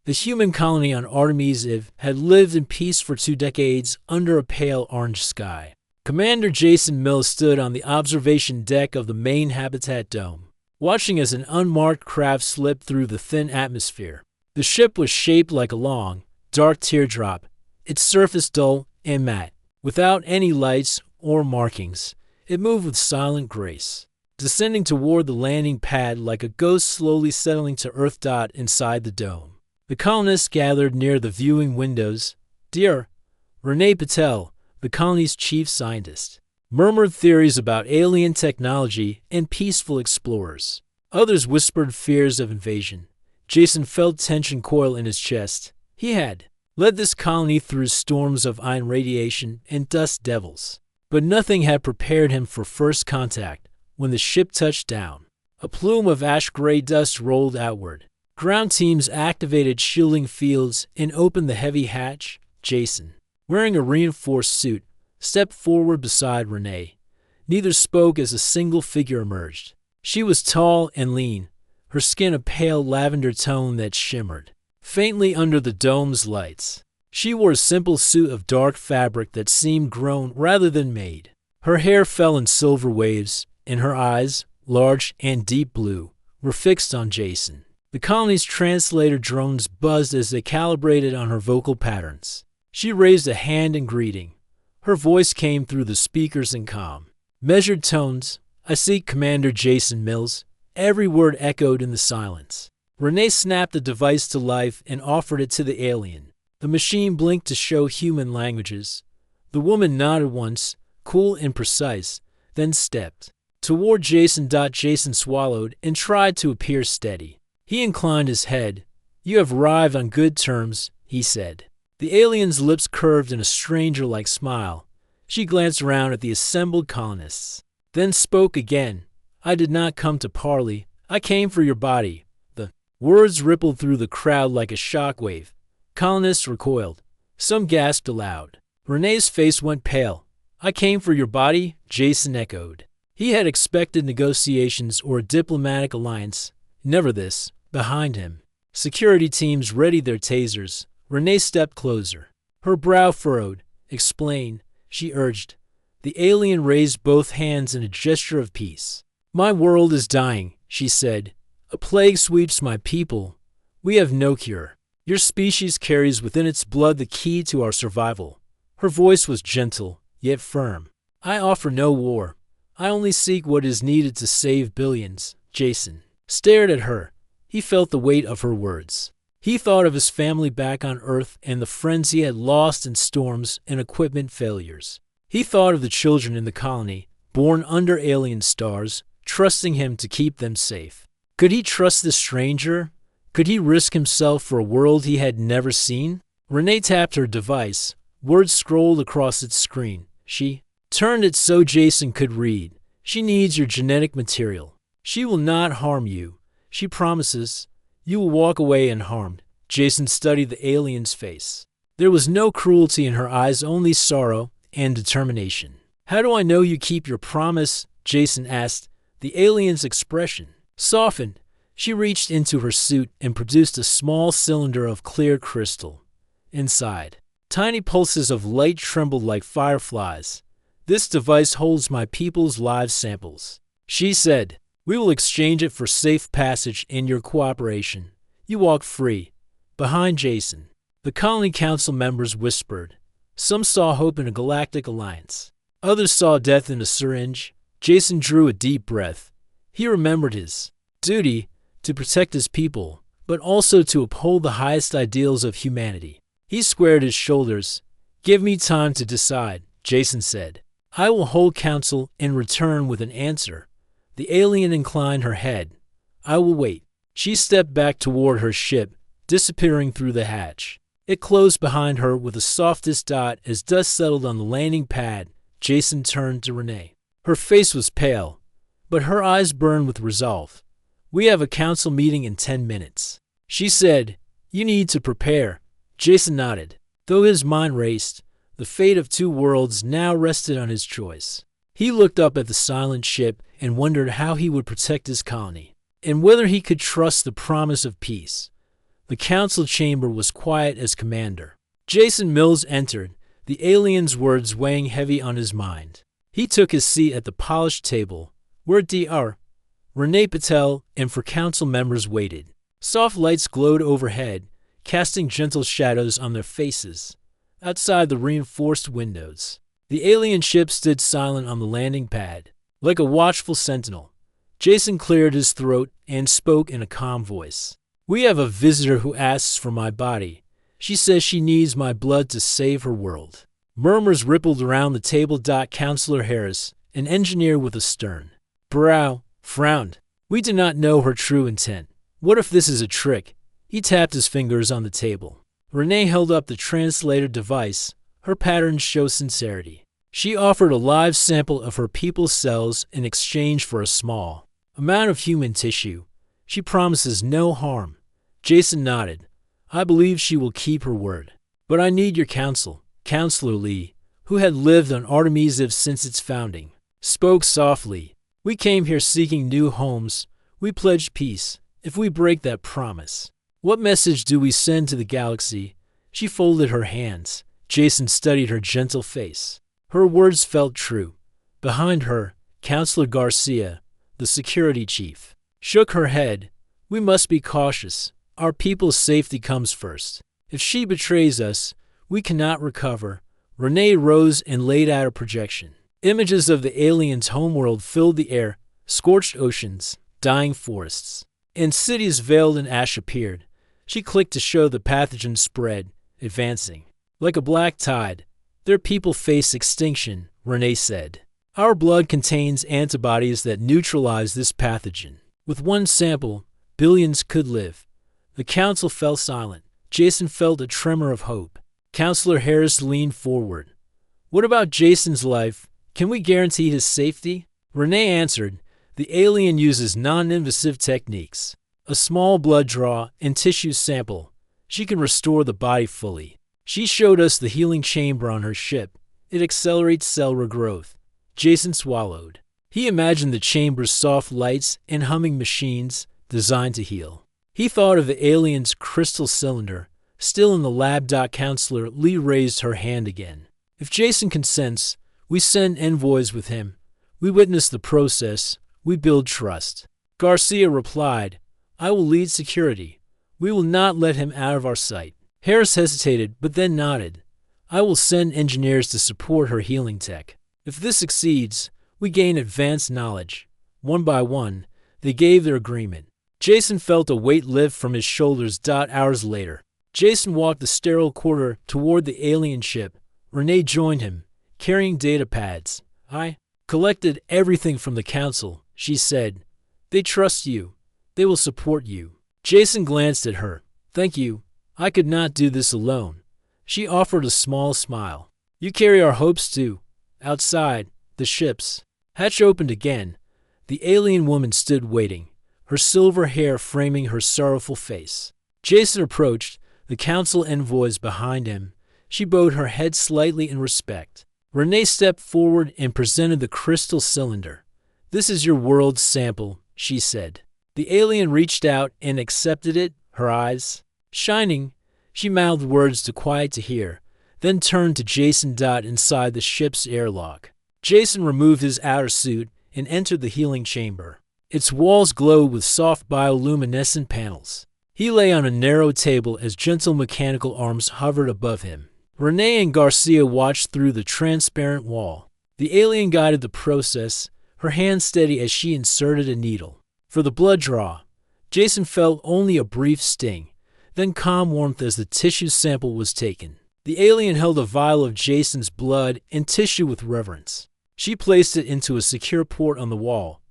The human colony on Artemis IV had lived in peace for 2 decades under a pale orange sky. Commander Jason Mills stood on the observation deck of the main habitat dome, watching as an unmarked craft slipped through the thin atmosphere. The ship was shaped like a long, dark teardrop, its surface dull and matte. Without any lights or markings, it moved with silent grace, descending toward the landing pad like a ghost slowly settling to Earth. Inside the dome, the colonists gathered near the viewing windows. Dear Renee Patel, the colony's chief scientist, murmured theories about alien technology and peaceful explorers. Others whispered fears of invasion. Jason felt tension coil in his chest. He had led this colony through storms of ion radiation and dust devils, but nothing had prepared him for first contact. When the ship touched down, a plume of ash-gray dust rolled outward. Ground teams activated shielding fields and opened the heavy hatch. Jason, wearing a reinforced suit, stepped forward beside Renee. Neither spoke as a single figure emerged. She was tall and lean, her skin a pale lavender tone that shimmered faintly under the dome's lights. She wore a simple suit of dark fabric that seemed grown rather than made. Her hair fell in silver waves, and her eyes, large and deep blue, were fixed on Jason. The colony's translator drones buzzed as they calibrated on her vocal patterns. She raised a hand in greeting. Her voice came through the speakers in calm, measured tones. I seek Commander Jason Mills. Every word echoed in the silence. Renee snapped the device to life and offered it to the alien. The machine blinked to show human languages. The woman nodded once, cool and precise, then stepped toward Jason. Jason swallowed and tried to appear steady. He inclined his head. You have arrived on good terms, he said. The alien's lips curved in a stranger-like smile. She glanced around at the assembled colonists, then spoke again. I did not come to parley. I came for your body. The words rippled through the crowd like a shockwave. Colonists recoiled. Some gasped aloud. Renee's face went pale. I came for your body, Jason echoed. He had expected negotiations or a diplomatic alliance. Never this. Behind him, security teams readied their tasers. Renee stepped closer. Her brow furrowed. Explain, she urged. The alien raised both hands in a gesture of peace. My world is dying, she said. A plague sweeps my people. We have no cure. Your species carries within its blood the key to our survival. Her voice was gentle, yet firm. I offer no war. I only seek what is needed to save billions. Jason stared at her. He felt the weight of her words. He thought of his family back on Earth and the friends he had lost in storms and equipment failures. He thought of the children in the colony, born under alien stars, trusting him to keep them safe. Could he trust this stranger? Could he risk himself for a world he had never seen? Renee tapped her device. Words scrolled across its screen. She turned it so Jason could read. She needs your genetic material. She will not harm you. She promises. You will walk away unharmed. Jason studied the alien's face. There was no cruelty in her eyes, only sorrow and determination. How do I know you keep your promise? Jason asked. The alien's expression softened. She reached into her suit and produced a small cylinder of clear crystal. Inside, tiny pulses of light trembled like fireflies. This device holds my people's live samples, she said. We will exchange it for safe passage and your cooperation. You walk free. Behind Jason, the colony council members whispered. Some saw hope in a galactic alliance. Others saw death in a syringe. Jason drew a deep breath. He remembered his duty to protect his people, but also to uphold the highest ideals of humanity. He squared his shoulders. Give me time to decide, Jason said. I will hold council and return with an answer. The alien inclined her head. I will wait. She stepped back toward her ship, disappearing through the hatch. It closed behind her with the softest dot as dust settled on the landing pad. Jason turned to Renee. Her face was pale, but her eyes burned with resolve. We have a council meeting in 10 minutes. She said, you need to prepare. Jason nodded. Though his mind raced, the fate of two worlds now rested on his choice. He looked up at the silent ship and wondered how he would protect his colony, and whether he could trust the promise of peace. The council chamber was quiet as Commander Jason Mills entered, the alien's words weighing heavy on his mind. He took his seat at the polished table, where Dr. Renee Patel and four council members waited. Soft lights glowed overhead, casting gentle shadows on their faces. Outside the reinforced windows, the alien ship stood silent on the landing pad. Like a watchful sentinel, Jason cleared his throat and spoke in a calm voice. "We have a visitor who asks for my body. She says she needs my blood to save her world." Murmurs rippled around the table. Counselor Harris, an engineer with a stern brow, frowned. "We do not know her true intent. What if this is a trick?" He tapped his fingers on the table. Renee held up the translator device. Her patterns show sincerity. She offered a live sample of her people's cells in exchange for a small amount of human tissue. She promises no harm. Jason nodded. "I believe she will keep her word. But I need your counsel." Counselor Lee, who had lived on Artemisiv since its founding, spoke softly. "We came here seeking new homes. We pledged peace. If we break that promise, what message do we send to the galaxy?" She folded her hands. Jason studied her gentle face. Her words felt true. Behind her, Counselor Garcia, the security chief, shook her head. "We must be cautious. Our people's safety comes first. If she betrays us, we cannot recover." Renee rose and laid out a projection. Images of the aliens' homeworld filled the air. Scorched oceans, dying forests, and cities veiled in ash appeared. She clicked to show the pathogen spread, advancing. Like a black tide, their people face extinction, Renee said. "Our blood contains antibodies that neutralize this pathogen. With one sample, billions could live." The council fell silent. Jason felt a tremor of hope. Counselor Harris leaned forward. "What about Jason's life? Can we guarantee his safety?" Renee answered, "The alien uses non-invasive techniques. A small blood draw and tissue sample. She can restore the body fully. She showed us the healing chamber on her ship. It accelerates cell regrowth." Jason swallowed. He imagined the chamber's soft lights and humming machines designed to heal. He thought of the alien's crystal cylinder, still in the lab. Counselor Lee raised her hand again. "If Jason consents, we send envoys with him. We witness the process. We build trust." Garcia replied, "I will lead security. We will not let him out of our sight." Harris hesitated, but then nodded. "I will send engineers to support her healing tech. If this succeeds, we gain advanced knowledge." One by one, they gave their agreement. Jason felt a weight lift from his shoulders. Hours later, Jason walked the sterile corridor toward the alien ship. Renee joined him, carrying data pads. "I collected everything from the council," she said. "They trust you. They will support you." Jason glanced at her. "Thank you. I could not do this alone." She offered a small smile. "You carry our hopes too." Outside, the ship's hatch opened again. The alien woman stood waiting, her silver hair framing her sorrowful face. Jason approached, the council envoys behind him. She bowed her head slightly in respect. Renee stepped forward and presented the crystal cylinder. "This is your world's sample," she said. The alien reached out and accepted it, her eyes shining. She mouthed words too quiet to hear, then turned to Jason. Inside the ship's airlock, Jason removed his outer suit and entered the healing chamber. Its walls glowed with soft bioluminescent panels. He lay on a narrow table as gentle mechanical arms hovered above him. Renee and Garcia watched through the transparent wall. The alien guided the process, her hand steady as she inserted a needle. For the blood draw, Jason felt only a brief sting, then calm warmth as the tissue sample was taken. The alien held a vial of Jason's blood and tissue with reverence. She placed it into a secure port on the wall.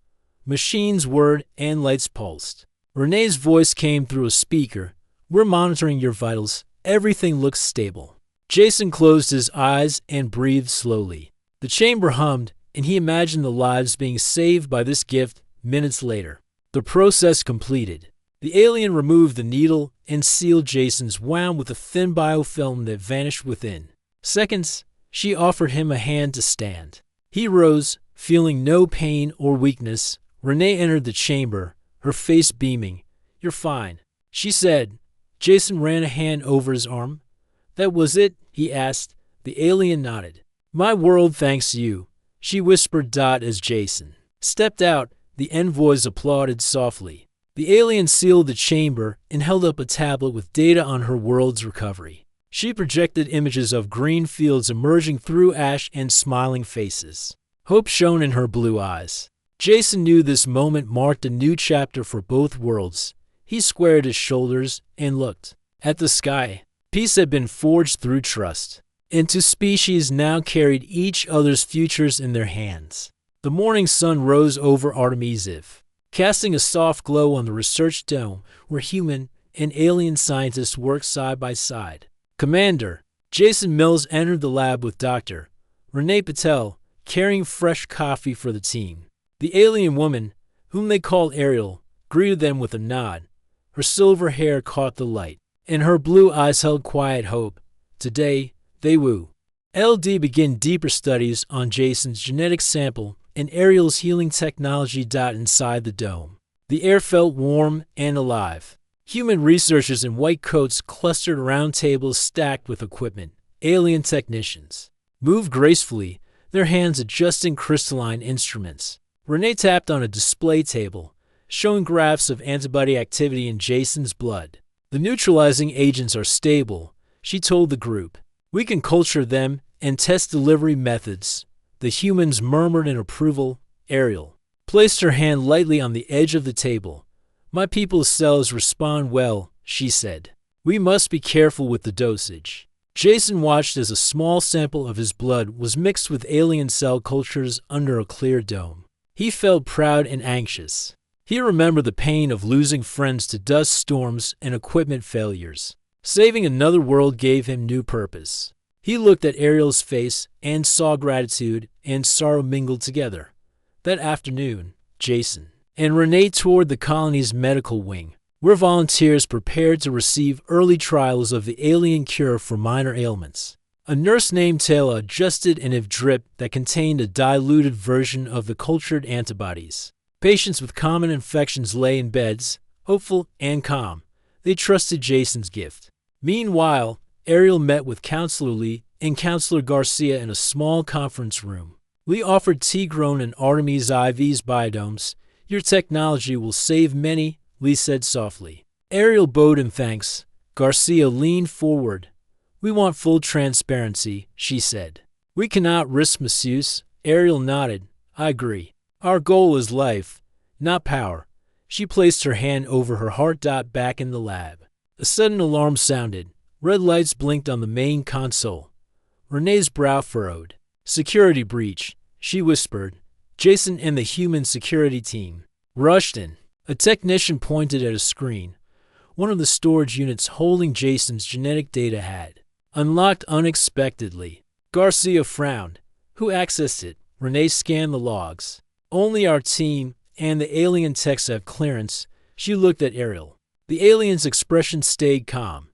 Machines whirred and lights pulsed. Renee's voice came through a speaker. "We're monitoring your vitals. Everything looks stable." Jason closed his eyes and breathed slowly. The chamber hummed, and he imagined the lives being saved by this gift. Minutes later, the process completed. The alien removed the needle and sealed Jason's wound with a thin biofilm that vanished within. Seconds, she offered him a hand to stand. He rose, feeling no pain or weakness. Renee entered the chamber, her face beaming. "You're fine," she said. Jason ran a hand over his arm. That was it? He asked. The alien nodded. My world thanks you, she whispered as Jason stepped out. The envoys applauded softly. The alien sealed the chamber and held up a tablet with data on her world's recovery. She projected images of green fields emerging through ash and smiling faces. Hope shone in her blue eyes. Jason knew this moment marked a new chapter for both worlds. He squared his shoulders and looked at the sky. Peace had been forged through trust, and two species now carried each other's futures in their hands. The morning sun rose over Artemis, casting a soft glow on the research dome where human and alien scientists worked side by side. Commander, Jason Mills entered the lab with Dr. Renee Patel, carrying fresh coffee for the team. The alien woman, whom they called Ariel, greeted them with a nod. Her silver hair caught the light, and her blue eyes held quiet hope. Today, they woo. LD began deeper studies on Jason's genetic sample and Ariel's healing technology. Inside the dome, the air felt warm and alive. Human researchers in white coats clustered around tables stacked with equipment. Alien technicians moved gracefully, their hands adjusting crystalline instruments. Renee tapped on a display table, showing graphs of antibody activity in Jason's blood. The neutralizing agents are stable, she told the group. We can culture them and test delivery methods. The humans murmured in approval. Ariel placed her hand lightly on the edge of the table. My people's cells respond well, she said. We must be careful with the dosage. Jason watched as a small sample of his blood was mixed with alien cell cultures under a clear dome. He felt proud and anxious. He remembered the pain of losing friends to dust storms and equipment failures. Saving another world gave him new purpose. He looked at Ariel's face and saw gratitude and sorrow mingled together. That afternoon, Jason and Renee toured the colony's medical wing, where volunteers prepared to receive early trials of the alien cure for minor ailments. A nurse named Taylor adjusted an IV drip that contained a diluted version of the cultured antibodies. Patients with common infections lay in beds, hopeful and calm. They trusted Jason's gift. Meanwhile, Ariel met with Counselor Lee and Counselor Garcia in a small conference room. Lee offered tea-grown and Artemis IV's biodomes. Your technology will save many, Lee said softly. Ariel bowed in thanks. Garcia leaned forward. We want full transparency, she said. We cannot risk misuse. Ariel nodded. I agree. Our goal is life, not power. She placed her hand over her heart. Back in the lab, a sudden alarm sounded. Red lights blinked on the main console. Renee's brow furrowed. Security breach, she whispered. Jason and the human security team rushed in. A technician pointed at a screen. One of the storage units holding Jason's genetic data had unlocked unexpectedly. Garcia frowned. Who accessed it? Renee scanned the logs. Only our team and the alien techs have clearance. She looked at Ariel. The alien's expression stayed calm.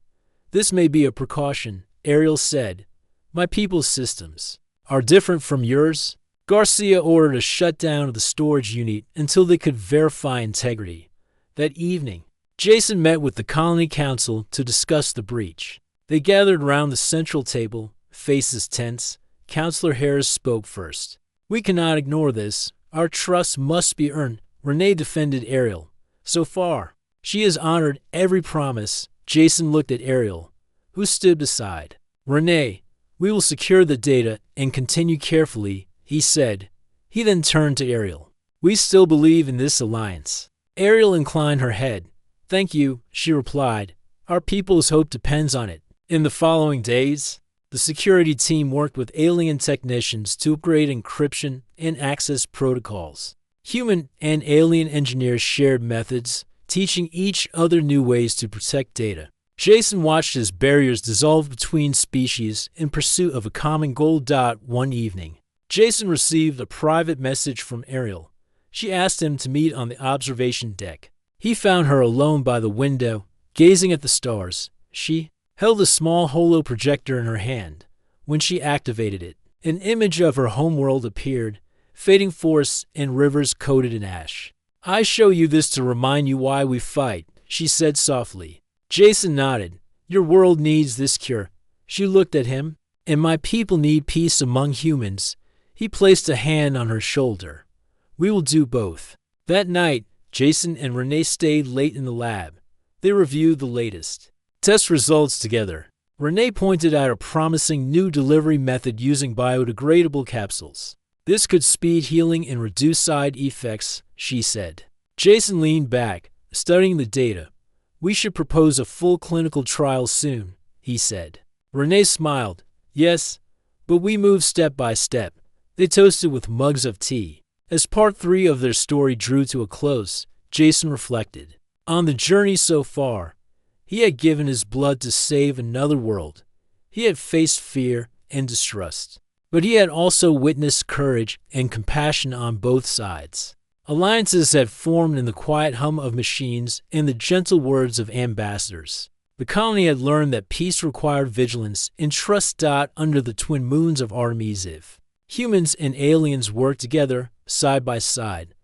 This may be a precaution, Ariel said. My people's systems are different from yours. Garcia ordered a shutdown of the storage unit until they could verify integrity. That evening, Jason met with the Colony Council to discuss the breach. They gathered around the central table, faces tense. Counselor Harris spoke first. We cannot ignore this. Our trust must be earned. Renee defended Ariel. So far, she has honored every promise. Jason looked at Ariel, who stood beside. Renee, we will secure the data and continue carefully, he said. He then turned to Ariel. We still believe in this alliance. Ariel inclined her head. Thank you, she replied. Our people's hope depends on it. In the following days, the security team worked with alien technicians to upgrade encryption and access protocols. Human and alien engineers shared methods, teaching each other new ways to protect data. Jason watched as barriers dissolved between species in pursuit of a common goal. One evening, Jason received a private message from Ariel. She asked him to meet on the observation deck. He found her alone by the window, gazing at the stars. She held a small holo projector in her hand. When she activated it, an image of her homeworld appeared, fading forests and rivers coated in ash. I show you this to remind you why we fight, she said softly. Jason nodded. Your world needs this cure. She looked at him. And my people need peace among humans. He placed a hand on her shoulder. We will do both. That night, Jason and Renee stayed late in the lab. They reviewed the latest test results together. Renee pointed out a promising new delivery method using biodegradable capsules. This could speed healing and reduce side effects, she said. Jason leaned back, studying the data. We should propose a full clinical trial soon, he said. Renee smiled. Yes, but we move step by step. They toasted with mugs of tea. As part 3 of their story drew to a close, Jason reflected on the journey so far. He had given his blood to save another world. He had faced fear and distrust. But he had also witnessed courage and compassion on both sides. Alliances had formed in the quiet hum of machines and the gentle words of ambassadors. The colony had learned that peace required vigilance and trust. Under the twin moons of Artemis, humans and aliens worked together, side by side.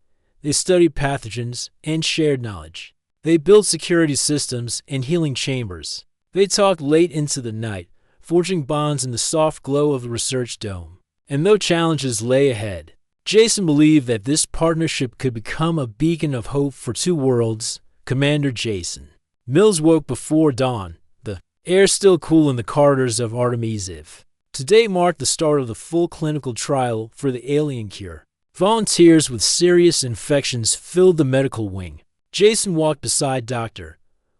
They studied pathogens and shared knowledge. They built security systems and healing chambers. They talked late into the night, forging bonds in the soft glow of the research dome. And though challenges lay ahead, Jason believed that this partnership could become a beacon of hope for two worlds. Commander Jason. Mills woke before dawn, the air still cool in the corridors of Artemis. Today marked the start of the full clinical trial for the alien cure. Volunteers with serious infections filled the medical wing. Jason walked beside Dr.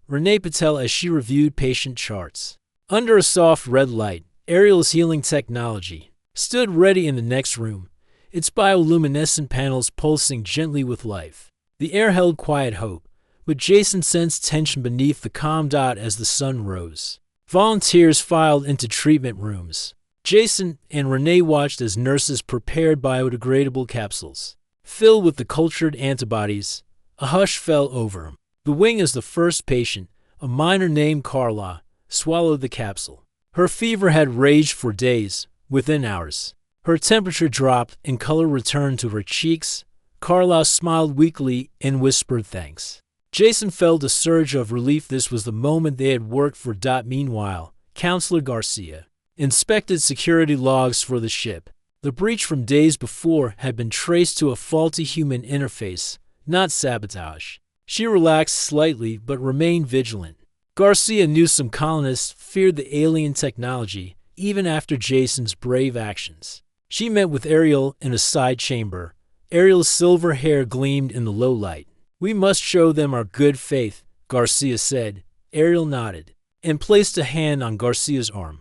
Renee Patel as she reviewed patient charts. Under a soft red light, Ariel's healing technology stood ready in the next room, its bioluminescent panels pulsing gently with life. The air held quiet hope, but Jason sensed tension beneath the calm as the sun rose. Volunteers filed into treatment rooms. Jason and Renee watched as nurses prepared biodegradable capsules. Filled with the cultured antibodies, a hush fell over him. The wing as the first patient, a miner named Carla, swallowed the capsule. Her fever had raged for days. Within hours, her temperature dropped and color returned to her cheeks. Carla smiled weakly and whispered thanks. Jason felt a surge of relief. This was the moment they had worked for. Meanwhile, Counselor Garcia inspected security logs for the ship. The breach from days before had been traced to a faulty human interface, not sabotage. She relaxed slightly but remained vigilant. Garcia knew some colonists feared the alien technology, even after Jason's brave actions. She met with Ariel in a side chamber. Ariel's silver hair gleamed in the low light. We must show them our good faith, Garcia said. Ariel nodded and placed a hand on Garcia's arm.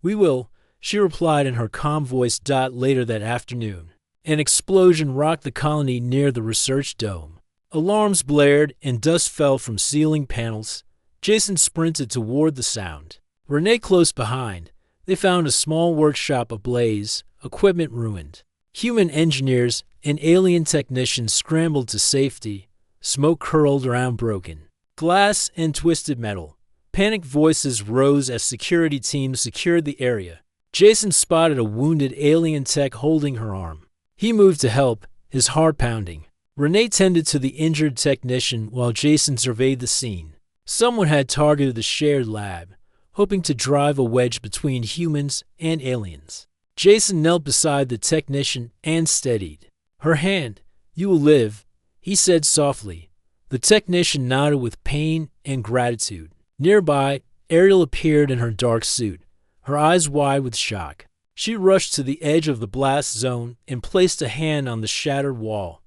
We will, she replied in her calm voice. Later that afternoon, an explosion rocked the colony near the research dome. Alarms blared and dust fell from ceiling panels. Jason sprinted toward the sound. Renee close behind. They found a small workshop ablaze, equipment ruined. Human engineers and alien technicians scrambled to safety. Smoke curled around broken glass and twisted metal. Panicked voices rose as security teams secured the area. Jason spotted a wounded alien tech holding her arm. He moved to help, his heart pounding. Renee tended to the injured technician while Jason surveyed the scene. Someone had targeted the shared lab, hoping to drive a wedge between humans and aliens. Jason knelt beside the technician and steadied her hand. You will live, he said softly. The technician nodded with pain and gratitude. Nearby, Ariel appeared in her dark suit, her eyes wide with shock. She rushed to the edge of the blast zone and placed a hand on the shattered wall.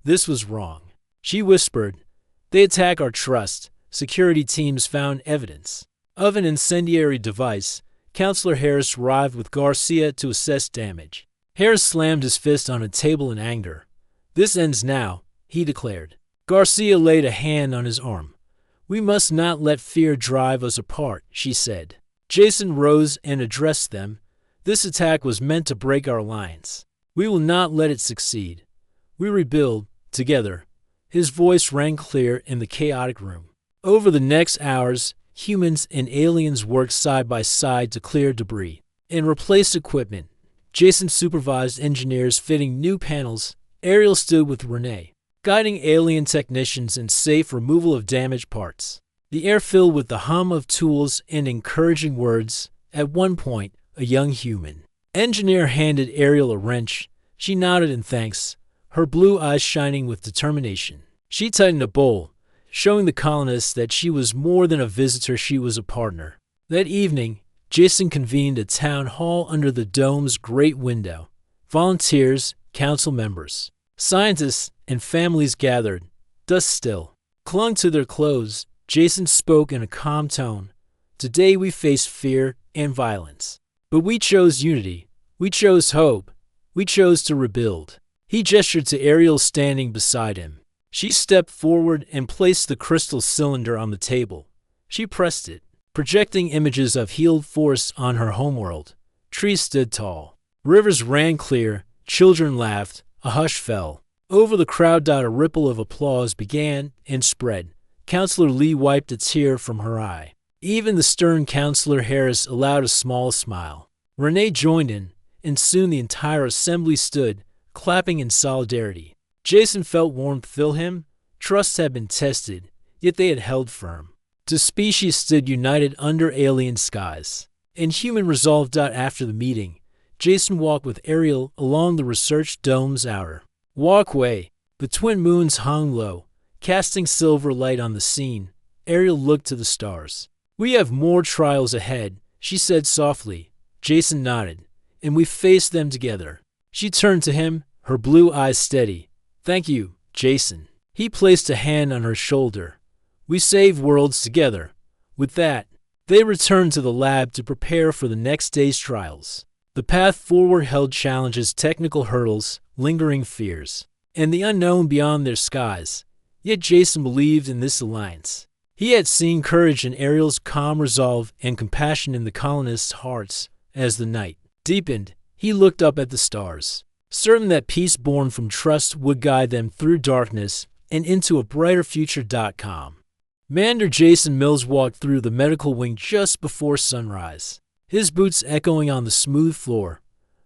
This was wrong, she whispered. They attack our trust. Security teams found evidence of an incendiary device. Counselor Harris arrived with Garcia to assess damage. Harris slammed his fist on a table in anger. This ends now, he declared. Garcia laid a hand on his arm. We must not let fear drive us apart, she said. Jason rose and addressed them. This attack was meant to break our alliance. We will not let it succeed. We rebuild, together. His voice rang clear in the chaotic room. Over the next hours, humans and aliens worked side by side to clear debris and replace equipment. Jason supervised engineers fitting new panels. Ariel stood with Renee, guiding alien technicians in safe removal of damaged parts. the air filled with the hum of tools and encouraging words. At one point, a young human engineer handed Ariel a wrench. She nodded in thanks, her blue eyes shining with determination. She tightened a bowl, showing the colonists that she was more than a visitor, she was a partner. That evening, Jason convened a town hall under the dome's great window. Volunteers, council members, scientists, and families gathered, dust still, clung to their clothes. Jason spoke in a calm tone. Today we face fear and violence. But we chose unity. We chose hope. We chose to rebuild. He gestured to Ariel standing beside him. She stepped forward and placed the crystal cylinder on the table. She pressed it, projecting images of healed forests on her homeworld. Trees stood tall. Rivers ran clear. Children laughed. A hush fell. Over the crowd, a ripple of applause began and spread. Counselor Lee wiped a tear from her eye. Even the stern Counselor Harris allowed a small smile. Renee joined in, and soon the entire assembly stood, clapping in solidarity. Jason felt warmth fill him. Trust had been tested, yet they had held firm. Two species stood united under alien skies. And human resolve. After the meeting, Jason walked with Ariel along the research dome's outer walkway. The twin moons hung low, casting silver light on the scene. Ariel looked to the stars. We have more trials ahead, she said softly. Jason nodded, and we faced them together. She turned to him, her blue eyes steady. Thank you, Jason. He placed a hand on her shoulder. We save worlds together. With that, they returned to the lab to prepare for the next day's trials. The path forward held challenges, technical hurdles, lingering fears, and the unknown beyond their skies. Yet Jason believed in this alliance. He had seen courage in Ariel's calm resolve and compassion in the colonists' hearts. As the night deepened, he looked up at the stars, certain that peace born from trust would guide them through darkness and into a brighter future. Commander Jason Mills walked through the medical wing just before sunrise, his boots echoing on the smooth floor.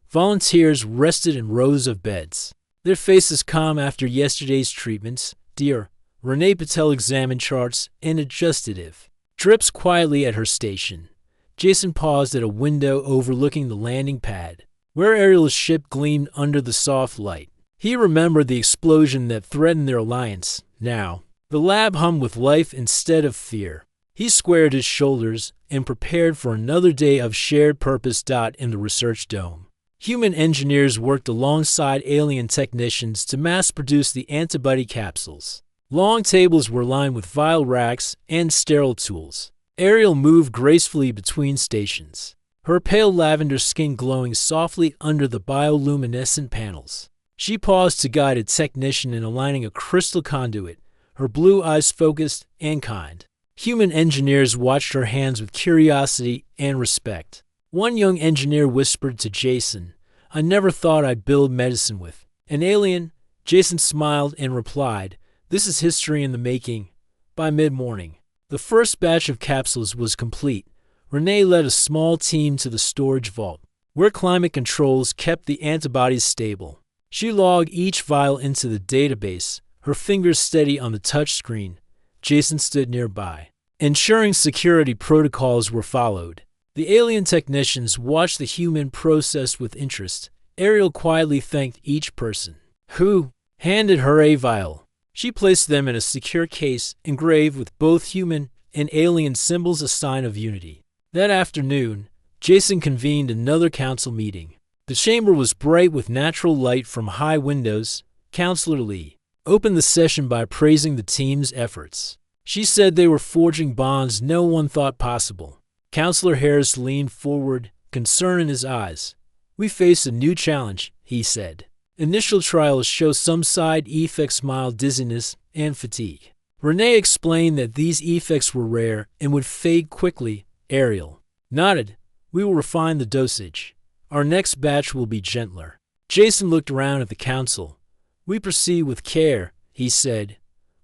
Volunteers rested in rows of beds, their faces calm after yesterday's treatments. Dear Renee Patel examined charts and adjusted drips quietly at her station. Jason paused at a window overlooking the landing pad, where Ariel's ship gleamed under the soft light. He remembered the explosion that threatened their alliance. Now, the lab hummed with life instead of fear. He squared his shoulders and prepared for another day of shared purpose. In the research dome, human engineers worked alongside alien technicians to mass-produce the antibody capsules. Long tables were lined with vial racks and sterile tools. Ariel moved gracefully between stations, her pale lavender skin glowing softly under the bioluminescent panels. She paused to guide a technician in aligning a crystal conduit, her blue eyes focused and kind. Human engineers watched her hands with curiosity and respect. One young engineer whispered to Jason, I never thought I'd build medicine with an alien. Jason smiled and replied, this is history in the making. By mid-morning, the first batch of capsules was complete. Renee led a small team to the storage vault, where climate controls kept the antibodies stable. She logged each vial into the database, her fingers steady on the touch screen. Jason stood nearby, ensuring security protocols were followed. The alien technicians watched the human process with interest. Ariel quietly thanked each person who handed her a vial. She placed them in a secure case engraved with both human and alien symbols, a sign of unity. That afternoon, Jason convened another council meeting. The chamber was bright with natural light from high windows. Counselor Lee opened the session by praising the team's efforts. She said they were forging bonds no one thought possible. Counselor Harris leaned forward, concern in his eyes. We face a new challenge, he said. Initial trials show some side effects, mild dizziness and fatigue. Renee explained that these effects were rare and would fade quickly. Ariel nodded. We will refine the dosage. Our next batch will be gentler. Jason looked around at the council. We proceed with care, he said.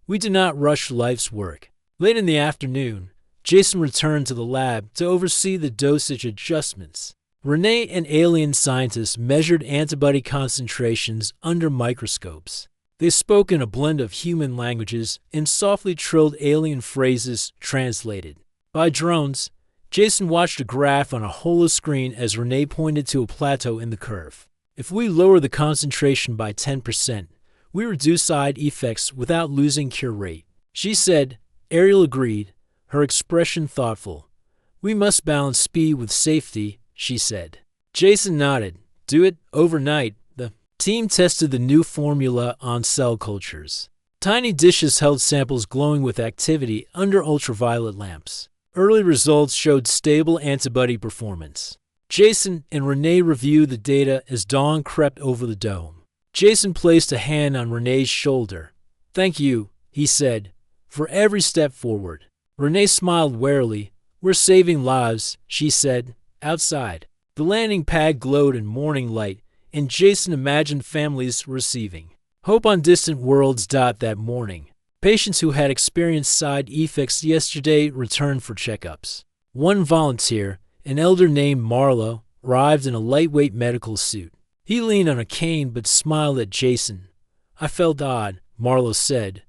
We do not rush life's work. Late in the afternoon, Jason returned to the lab to oversee the dosage adjustments. Renee and alien scientists measured antibody concentrations under microscopes. They spoke in a blend of human languages and softly trilled alien phrases translated. By drones, Jason watched a graph on a holoscreen as Renee pointed to a plateau in the curve. If we lower the concentration by 10%, we reduce side effects without losing cure rate. She said. Ariel agreed, her expression thoughtful. We must balance speed with safety, she said. Jason nodded. Do it overnight. The team tested the new formula on cell cultures. Tiny dishes held samples glowing with activity under ultraviolet lamps. Early results showed stable antibody performance. Jason and Renee reviewed the data as dawn crept over the dome. Jason placed a hand on Renee's shoulder. Thank you, he said, for every step forward. Renee smiled warily. We're saving lives, she said. Outside, the landing pad glowed in morning light, and Jason imagined families receiving hope on distant worlds. That morning, patients who had experienced side effects yesterday returned for checkups. One volunteer, an elder named Marlowe, arrived in a lightweight medical suit. He leaned on a cane but smiled at Jason. I felt odd, Marlowe said,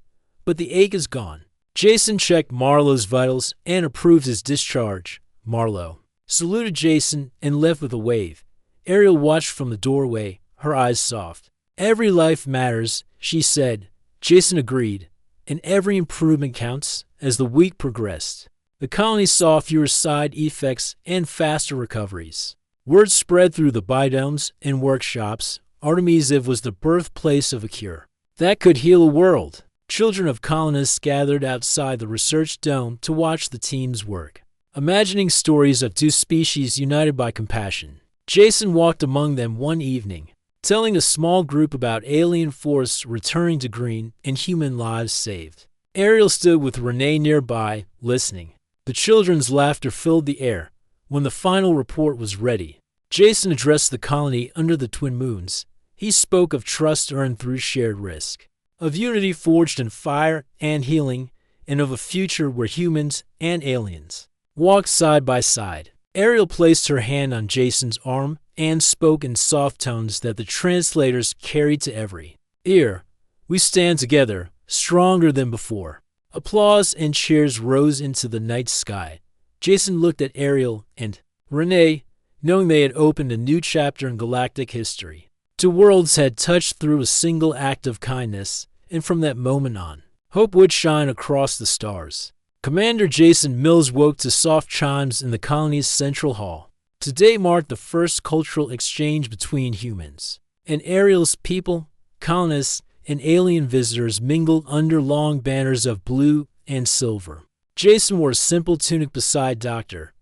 but the ache is gone. Jason checked Marlowe's vitals and approved his discharge. Marlowe saluted Jason and left with a wave. Ariel watched from the doorway, her eyes soft. Every life matters, she said. Jason agreed, and every improvement counts. As the week progressed, the colony saw fewer side effects and faster recoveries. Word spread through the biodomes and workshops. Artemisiv was the birthplace of a cure that could heal a world. Children of colonists gathered outside the research dome to watch the team's work, imagining stories of two species united by compassion. Jason walked among them one evening, telling a small group about alien forests returning to green and human lives saved. Ariel stood with Renee nearby, listening. The children's laughter filled the air. When the final report was ready, Jason addressed the colony under the twin moons. He spoke of trust earned through shared risk, of unity forged in fire and healing, and of a future where humans and aliens walked side by side. Ariel placed her hand on Jason's arm and spoke in soft tones that the translators carried to every ear. We stand together, stronger than before. Applause and cheers rose into the night sky. Jason looked at Ariel and Renee, knowing they had opened a new chapter in galactic history. Two worlds had touched through a single act of kindness, and from that moment on, hope would shine across the stars. Commander Jason Mills woke to soft chimes in the colony's central hall. Today marked the first cultural exchange between humans, and Ariel's people, colonists, and alien visitors mingled under long banners of blue and silver. Jason wore a simple tunic beside Dr.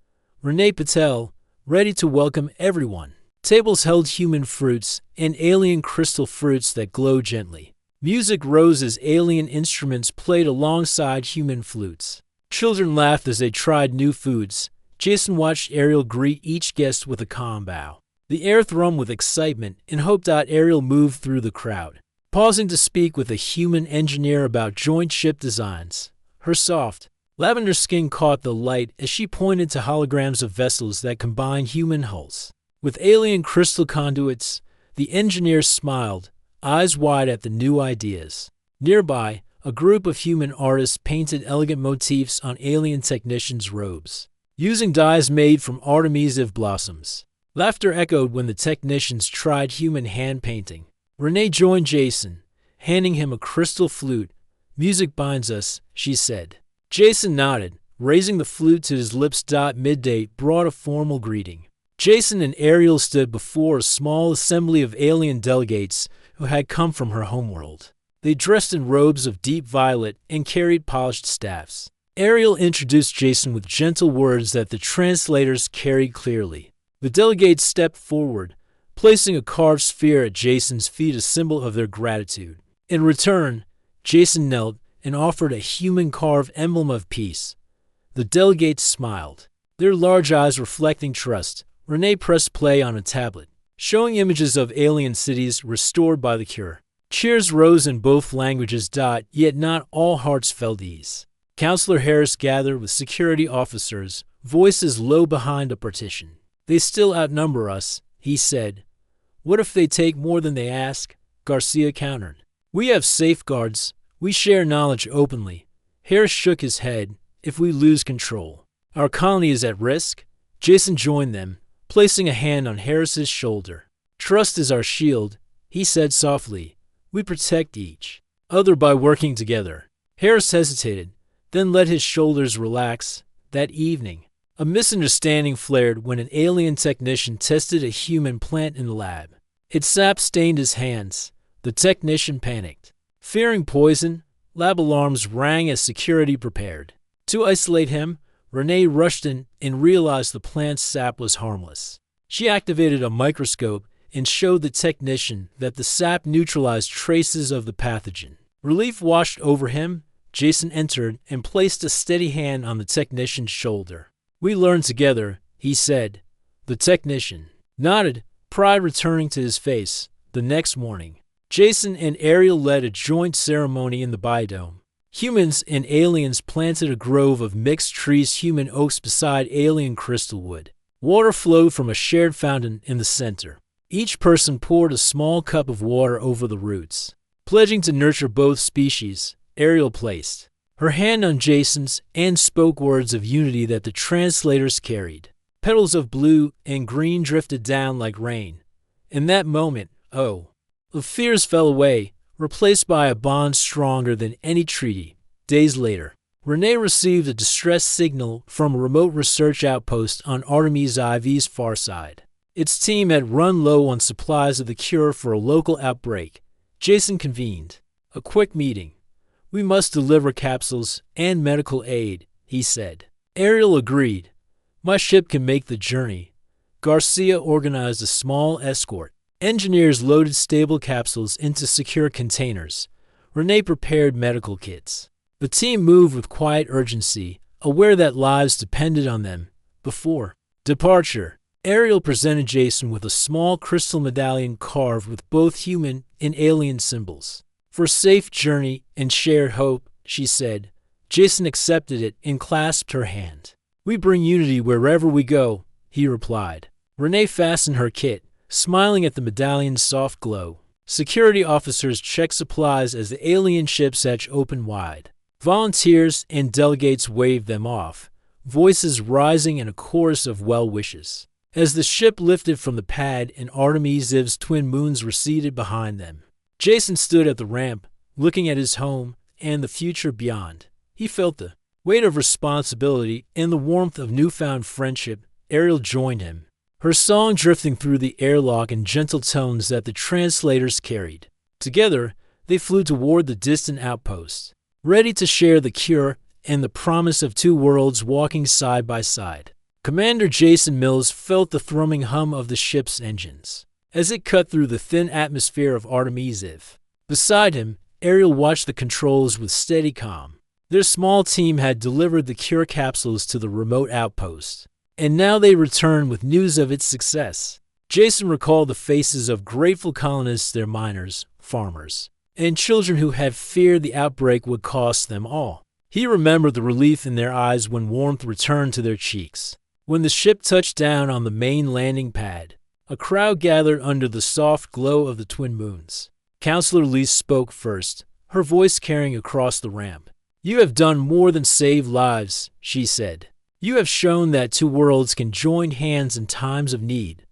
Renee Patel, ready to welcome everyone. Tables held human fruits and alien crystal fruits that glowed gently. Music rose as alien instruments played alongside human flutes. Children laughed as they tried new foods. Jason watched Ariel greet each guest with a calm bow. The air thrummed with excitement and hope. Ariel moved through the crowd, pausing to speak with a human engineer about joint ship designs. Her soft, lavender skin caught the light as she pointed to holograms of vessels that combined human hulls with alien crystal conduits. The engineer smiled, eyes wide at the new ideas. Nearby, a group of human artists painted elegant motifs on alien technicians' robes, using dyes made from artemisiv blossoms. Laughter echoed when the technicians tried human hand painting. Renee joined Jason, handing him a crystal flute. Music binds us, she said. Jason nodded, raising the flute to his lips. Midday brought a formal greeting. Jason and Ariel stood before a small assembly of alien delegates who had come from her homeworld. They dressed in robes of deep violet and carried polished staffs. Ariel introduced Jason with gentle words that the translators carried clearly. The delegates stepped forward, placing a carved sphere at Jason's feet, a symbol of their gratitude. In return, Jason knelt and offered a human-carved emblem of peace. The delegates smiled, their large eyes reflecting trust. Renee pressed play on a tablet, showing images of alien cities restored by the cure. Cheers rose in both languages. Yet not all hearts felt ease. Counselor Harris gathered with security officers, voices low behind a partition. They still outnumber us, he said. What if they take more than they ask? Garcia countered. We have safeguards. We share knowledge openly. Harris shook his head. If we lose control, our colony is at risk. Jason joined them, placing a hand on Harris's shoulder. Trust is our shield, he said softly. We protect each other by working together. Harris hesitated, then let his shoulders relax. That evening, a misunderstanding flared when an alien technician tested a human plant in the lab. Its sap stained his hands. The technician panicked. Fearing poison, lab alarms rang as security prepared. To isolate him, Renee rushed in and realized the plant's sap was harmless. She activated a microscope and showed the technician that the sap neutralized traces of the pathogen. Relief washed over him. Jason entered and placed a steady hand on the technician's shoulder. We learned together, he said. The technician nodded, pride returning to his face. The next morning, Jason and Ariel led a joint ceremony in the biodome. Humans and aliens planted a grove of mixed trees, human oaks beside alien crystalwood. Water flowed from a shared fountain in the center. Each person poured a small cup of water over the roots. Pledging to nurture both species, Ariel placed her hand on Jason's and spoke words of unity that the translators carried. Petals of blue and green drifted down like rain. In that moment, the fears fell away, replaced by a bond stronger than any treaty. Days later, Renee received a distress signal from a remote research outpost on Artemis IV's far side. Its team had run low on supplies of the cure for a local outbreak. Jason convened a quick meeting. We must deliver capsules and medical aid, he said. Ariel agreed. My ship can make the journey. Garcia organized a small escort. Engineers loaded stable capsules into secure containers. Renee prepared medical kits. The team moved with quiet urgency, aware that lives depended on them. Before departure, Ariel presented Jason with a small crystal medallion carved with both human and alien symbols. For safe journey and shared hope, she said. Jason accepted it and clasped her hand. We bring unity wherever we go, he replied. Renee fastened her kit, smiling at the medallion's soft glow. Security officers checked supplies as the alien ship's hatch opened wide. Volunteers and delegates waved them off, voices rising in a chorus of well wishes. As the ship lifted from the pad and Artemis IV's twin moons receded behind them, Jason stood at the ramp, looking at his home and the future beyond. He felt the weight of responsibility and the warmth of newfound friendship. Ariel joined him, her song drifting through the airlock in gentle tones that the translators carried. Together, they flew toward the distant outpost, ready to share the cure and the promise of two worlds walking side by side. Commander Jason Mills felt the thrumming hum of the ship's engines as it cut through the thin atmosphere of Artemis IV. Beside him, Ariel watched the controls with steady calm. Their small team had delivered the cure capsules to the remote outpost, and now they returned with news of its success. Jason recalled the faces of grateful colonists, their miners, farmers, and children who had feared the outbreak would cost them all. He remembered the relief in their eyes when warmth returned to their cheeks. When the ship touched down on the main landing pad, a crowd gathered under the soft glow of the twin moons. Counselor Lee spoke first, her voice carrying across the ramp. You have done more than save lives, she said. You have shown that two worlds can join hands in times of need.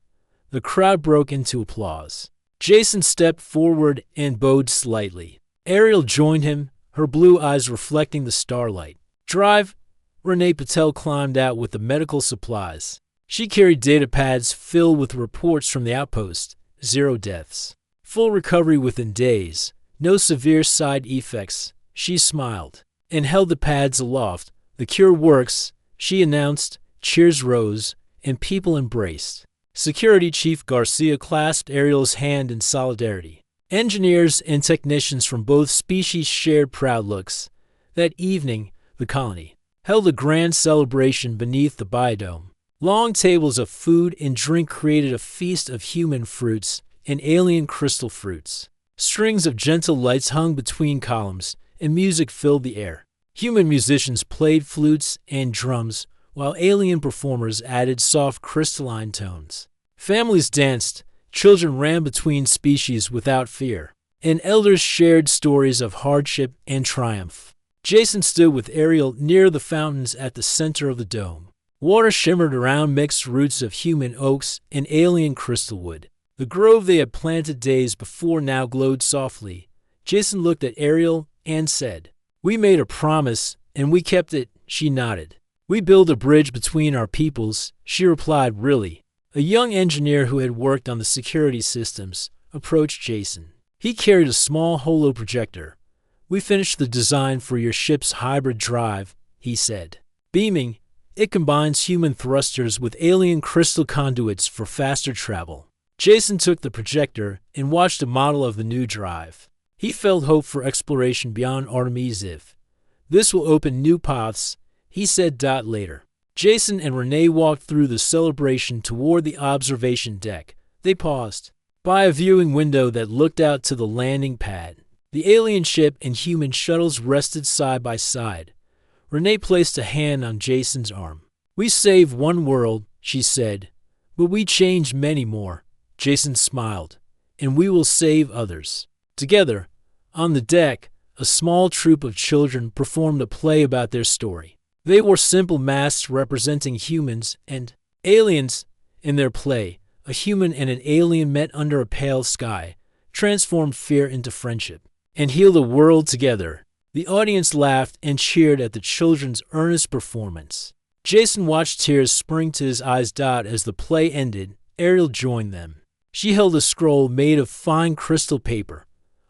The crowd broke into applause. Jason stepped forward and bowed slightly. Ariel joined him, her blue eyes reflecting the starlight. Drive. Renee Patel climbed out with the medical supplies. She carried data pads filled with reports from the outpost. 0 deaths. Full recovery within days. No severe side effects. She smiled and held the pads aloft. The cure works, she announced. Cheers rose, and people embraced. Security Chief Garcia clasped Ariel's hand in solidarity. Engineers and technicians from both species shared proud looks. That evening, the colony held a grand celebration beneath the biodome. Long tables of food and drink created a feast of human fruits and alien crystal fruits. Strings of gentle lights hung between columns, and music filled the air. Human musicians played flutes and drums, while alien performers added soft crystalline tones. Families danced, children ran between species without fear. and elders shared stories of hardship and triumph. Jason stood with Ariel near the fountains at the center of the dome. Water shimmered around mixed roots of human oaks and alien crystalwood. The grove they had planted days before now glowed softly. Jason looked at Ariel and said, "We made a promise, and we kept it," she nodded. "We built a bridge between our peoples," she replied. "Really?" A young engineer who had worked on the security systems approached Jason. He carried a small holo projector. "We finished the design for your ship's hybrid drive," he said. Beaming, it combines human thrusters with alien crystal conduits for faster travel. Jason took the projector and watched a model of the new drive. He felt hope for exploration beyond Artemis. "This will open new paths," he said. Later, Jason and Renee walked through the celebration toward the observation deck. They paused by a viewing window that looked out to the landing pad. The alien ship and human shuttles rested side by side. Renee placed a hand on Jason's arm. "We saved one world," she said, "but we changed many more." Jason smiled. "And we will save others." Together, on the deck, a small troop of children performed a play about their story. They wore simple masks representing humans and aliens. In their play, a human and an alien met under a pale sky, transformed fear into friendship, and healed the world together. The audience laughed and cheered at the children's earnest performance. Jason watched tears spring to his eyes. As the play ended, Ariel joined them. She held a scroll made of fine crystal paper.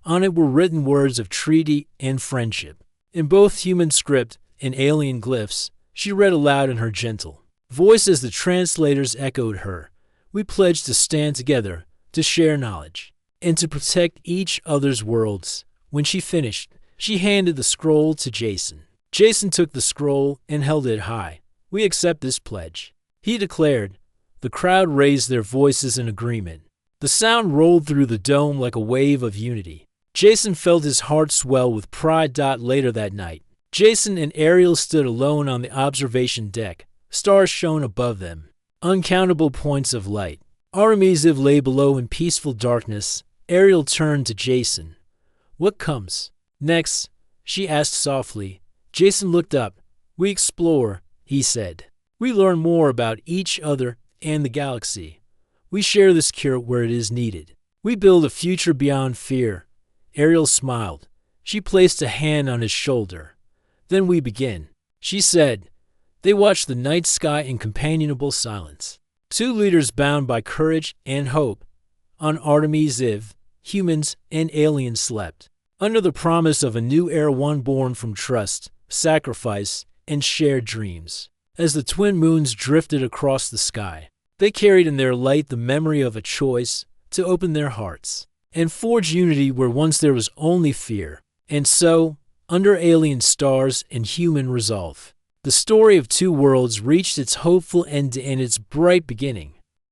On it were written words of treaty and friendship. In both human script and alien glyphs, she read aloud in her gentle voice as the translators echoed her. "We pledge to stand together, to share knowledge, and to protect each other's worlds." When she finished, she handed the scroll to Jason. Jason took the scroll and held it high. "We accept this pledge," he declared. The crowd raised their voices in agreement. The sound rolled through the dome like a wave of unity. Jason felt his heart swell with pride. Later that night, Jason and Ariel stood alone on the observation deck. Stars shone above them, uncountable points of light. Artemis lay below in peaceful darkness. Ariel turned to Jason. "What comes next?" she asked softly. Jason looked up. "We explore," he said. "We learn more about each other and the galaxy. We share this cure where it is needed. We build a future beyond fear." Ariel smiled. She placed a hand on his shoulder. "Then we begin," she said. They watched the night sky in companionable silence. Two leaders bound by courage and hope. On Artemis, humans and aliens slept, under the promise of a new era, one born from trust, sacrifice, and shared dreams. As the twin moons drifted across the sky, they carried in their light the memory of a choice to open their hearts and forge unity where once there was only fear. And so, under alien stars and human resolve, the story of two worlds reached its hopeful end and its bright beginning.